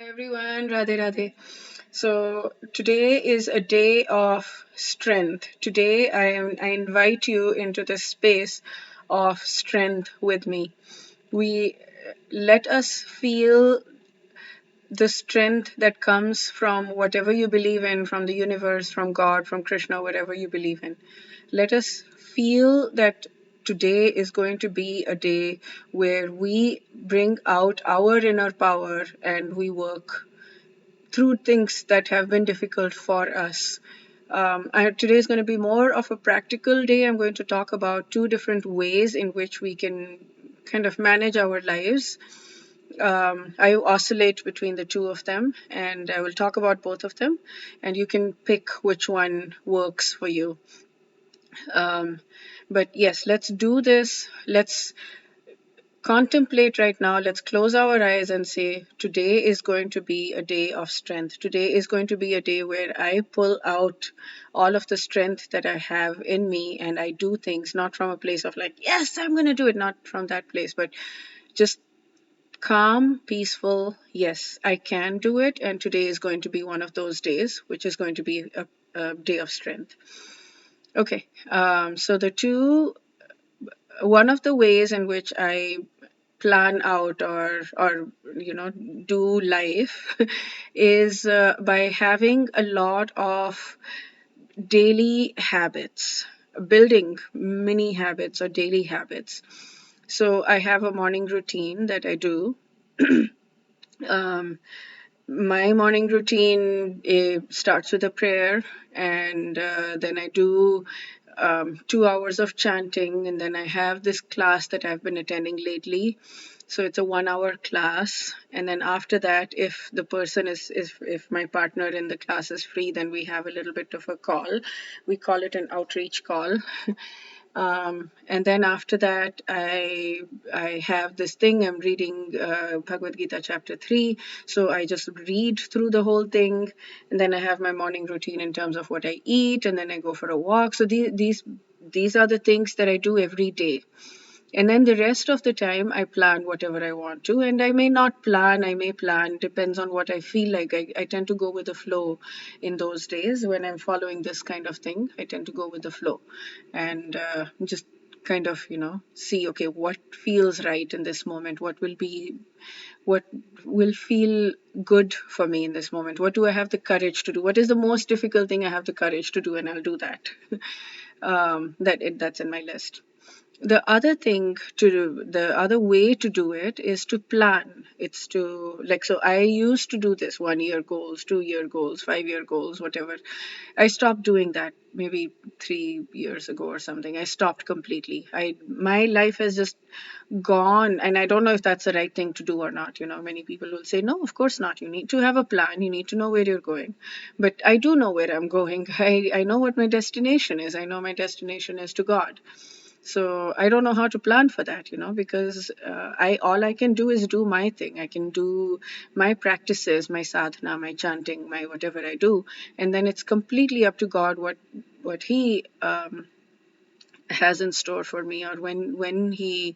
Everyone, Radhe Radhe. So today is a day of strength. Today I invite you into the space of strength with me. We let us feel the strength that comes from whatever you believe in, from the universe, from God, from Krishna, whatever you believe in. Let us feel that today is going to be a day where we bring out our inner power and we work through things that have been difficult for us. Today is going to be more of a practical day. I'm going to talk about two different ways in which we can kind of manage our lives. I oscillate between the two of them, and I will talk about both of them, and you can pick which one works for you. Um, but yes, let's do this. Let's contemplate right now. Let's close our eyes and say, today is going to be a day of strength. Today is going to be a day where I pull out all of the strength that I have in me and I do things not from a place of like, yes, I'm going to do it, not from that place, but just calm, peaceful. Yes, I can do it. And today is going to be one of those days, which is going to be a day of strength. Okay, so one of the ways in which I plan out or do life is by having a lot of daily habits, building mini habits or daily habits. So I have a morning routine that I do. um, my morning routine starts with a prayer, and then I do 2 hours of chanting, and then I have this class that I've been attending lately. So it's a 1 hour class, and then after that, if the person is if my partner in the class is free, then we have a little bit of a call. We call it an outreach call. And then after that, I have this thing. I'm reading Bhagavad Gita chapter 3, so I just read through the whole thing, and then I have my morning routine in terms of what I eat, and then I go for a walk. So these are the things that I do every day. And then the rest of the time, I plan whatever I want to. And I may not plan, I may plan, depends on what I feel like. I tend to go with the flow in those days when I'm following this kind of thing. I tend to go with the flow and just kind of, see, okay, what feels right in this moment? What will feel good for me in this moment? What do I have the courage to do? What is the most difficult thing I have the courage to do? And I'll do that. That's in my list. The other way to do it is to plan. It's to, like, so I used to do this 1 year goals, 2 year goals, 5 year goals, whatever. I stopped doing that maybe 3 years ago or something. I stopped completely. My life has just gone, and I don't know if that's the right thing to do or not. Many people will say, no, of course not. You need to have a plan. You need to know where you're going. But I do know where I'm going. I know what my destination is. I know my destination is to God. So I don't know how to plan for that, because I all I can do is do my thing. I can do my practices, my sadhana, my chanting, my whatever I do, and then it's completely up to God what He has in store for me, or when He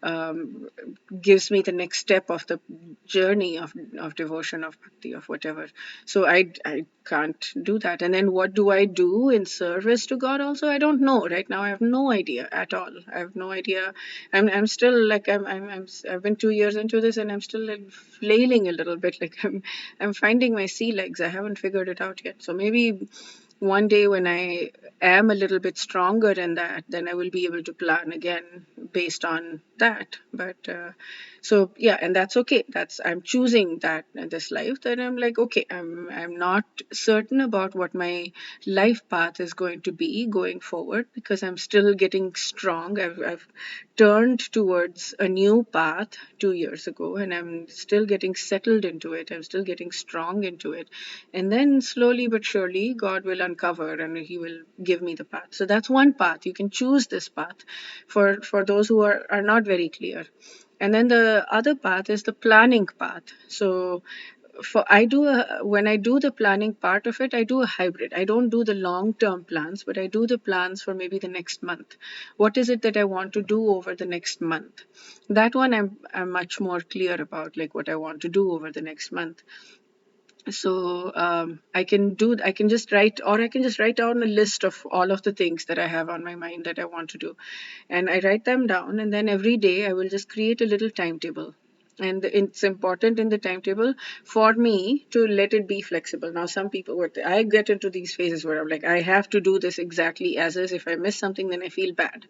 um, gives me the next step of the journey of devotion, of bhakti, of whatever. So I can't do that. And then what do I do in service to God also? I don't know. Right now I have no idea at all. I have no idea. I'm still like I've been 2 years into this and I'm still like flailing a little bit. Like I'm finding my sea legs. I haven't figured it out yet. So maybe one day when I am a little bit stronger in that, then I will be able to plan again based on that. But so yeah, and that's okay. I'm choosing that in this life, that I'm like, okay, I'm not certain about what my life path is going to be going forward, because I'm still getting strong. I've turned towards a new path 2 years ago, and I'm still getting settled into it. I'm still getting strong into it. And then slowly but surely, God will uncover and He will give me the path. So that's one path. You can choose this path for those who are not very clear. And then the other path is the planning path. So for I do a, when I do the planning part of it, I do a hybrid. I don't do the long term plans, but I do the plans for maybe the next month. What is it that I want to do over the next month? That one I'm much more clear about, like what I want to do over the next month. So I can just write, or I can just write down a list of all of the things that I have on my mind that I want to do, and I write them down, and then every day I will just create a little timetable. And it's important in the timetable for me to let it be flexible. Now, some people, what I get into these phases where I'm like, I have to do this exactly as is. If I miss something, then I feel bad.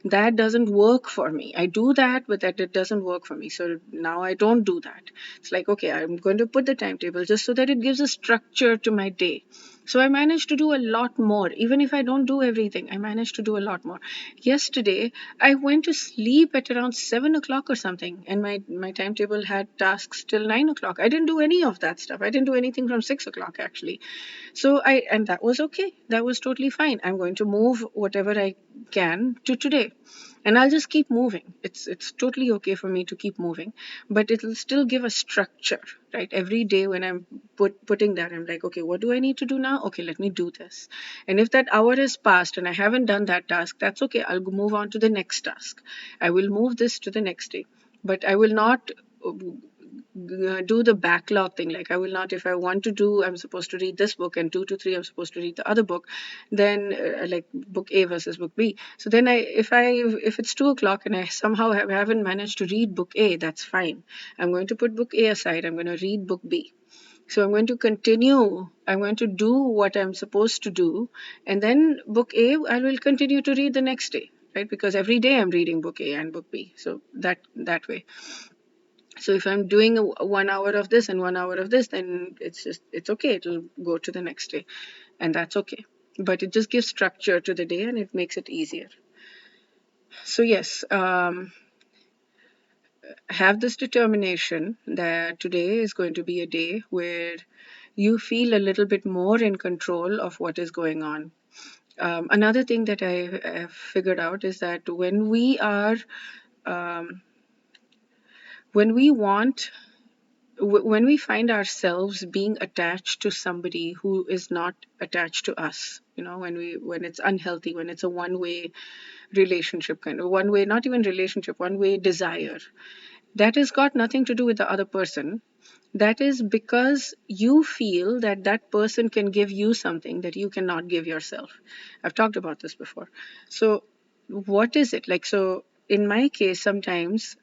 That doesn't work for me. I do that, but that it doesn't work for me. So now I don't do that. It's like, okay, I'm going to put the timetable just so that it gives a structure to my day. So I managed to do a lot more. Even if I don't do everything, I managed to do a lot more. Yesterday, I went to sleep at around 7 o'clock or something, and my timetable had tasks till 9 o'clock. I didn't do any of that stuff. I didn't do anything from 6 o'clock actually. So and that was okay. That was totally fine. I'm going to move whatever I can to today. And I'll just keep moving. It's totally okay for me to keep moving, but it'll still give a structure, right? Every day when I'm putting that, I'm like, okay, what do I need to do now? Okay, let me do this. And if that hour has passed and I haven't done that task, that's okay. I'll move on to the next task. I will move this to the next day, but I will not do the backlog thing. Like I will not, if I want to do, I'm supposed to read this book, and 2 to 3 I'm supposed to read the other book, then like book A versus book B. So then if it's 2 o'clock and I somehow haven't managed to read book A, that's fine. I'm going to put book A aside. I'm going to read book B. So I'm going to continue. I'm going to do what I'm supposed to do, and then book A I will continue to read the next day, right? Because every day I'm reading book A and book B. So that way. So if I'm doing 1 hour of this and 1 hour of this, then it's okay. It'll go to the next day, and that's okay. But it just gives structure to the day and it makes it easier. So yes, have this determination that today is going to be a day where you feel a little bit more in control of what is going on. Another thing that I have figured out is that um, when we want when we find ourselves being attached to somebody who is not attached to us, when it's unhealthy, when it's a one way relationship, kind of one way, not even relationship, one way desire, that has got nothing to do with the other person. That is because you feel that that person can give you something that you cannot give yourself. I've talked about this before. So, what is it like? So, in my case, sometimes,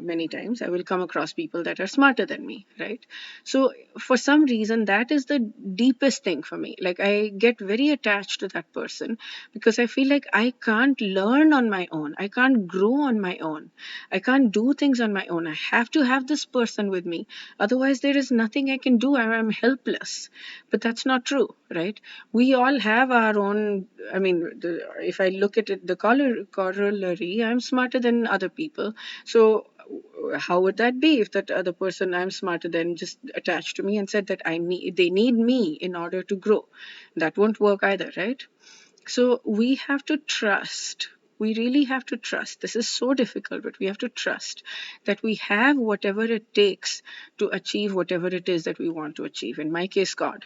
many times, I will come across people that are smarter than me, right? So, for some reason, that is the deepest thing for me. Like, I get very attached to that person because I feel like I can't learn on my own. I can't grow on my own. I can't do things on my own. I have to have this person with me. Otherwise, there is nothing I can do. I'm helpless. But that's not true, right? We all have our own. I mean, if I look at it, the corollary, I'm smarter than other people. So, how would that be if that other person I'm smarter than just attached to me and said that they need me in order to grow? That won't work either, right? So we have to trust. We really have to trust. This is so difficult, but we have to trust that we have whatever it takes to achieve whatever it is that we want to achieve. In my case, God.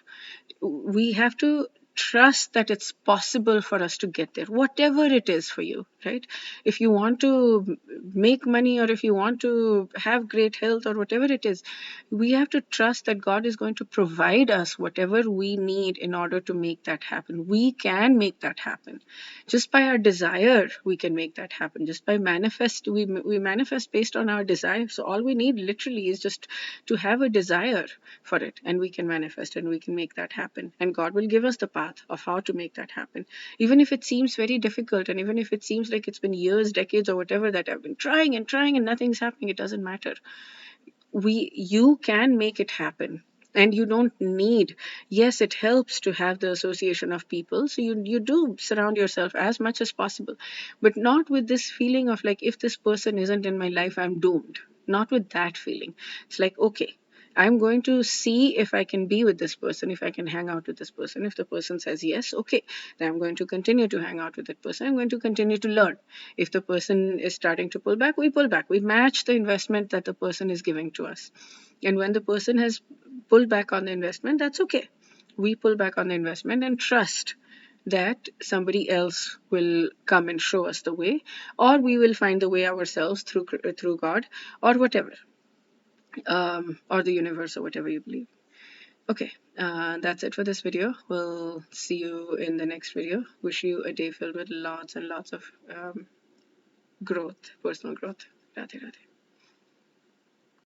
We have to trust that it's possible for us to get there, whatever it is for you, right? If you want to make money, or if you want to have great health, or whatever it is, we have to trust that God is going to provide us whatever we need in order to make that happen. We can make that happen. Just by our desire, we can make that happen. Just by we manifest based on our desire. So all we need literally is just to have a desire for it, and we can manifest and we can make that happen. And God will give us the path of how to make that happen. Even if it seems very difficult, and even if it seems like it's been years, decades, or whatever that I've been trying and nothing's happening, it doesn't matter. You can make it happen. And you don't need, yes, it helps to have the association of people, so you do surround yourself as much as possible, but not with this feeling of like, if this person isn't in my life, I'm doomed. Not with that feeling. It's like, okay, I'm going to see if I can be with this person, if I can hang out with this person. If the person says yes, okay, then I'm going to continue to hang out with that person. I'm going to continue to learn. If the person is starting to pull back, we pull back. We match the investment that the person is giving to us. And when the person has pulled back on the investment, that's okay. We pull back on the investment and trust that somebody else will come and show us the way, or we will find the way ourselves through God, or whatever, or the universe, or whatever you believe. Okay, that's it for this video. We'll see you in the next video. Wish you a day filled with lots and lots of growth, personal growth. Radhe Radhe.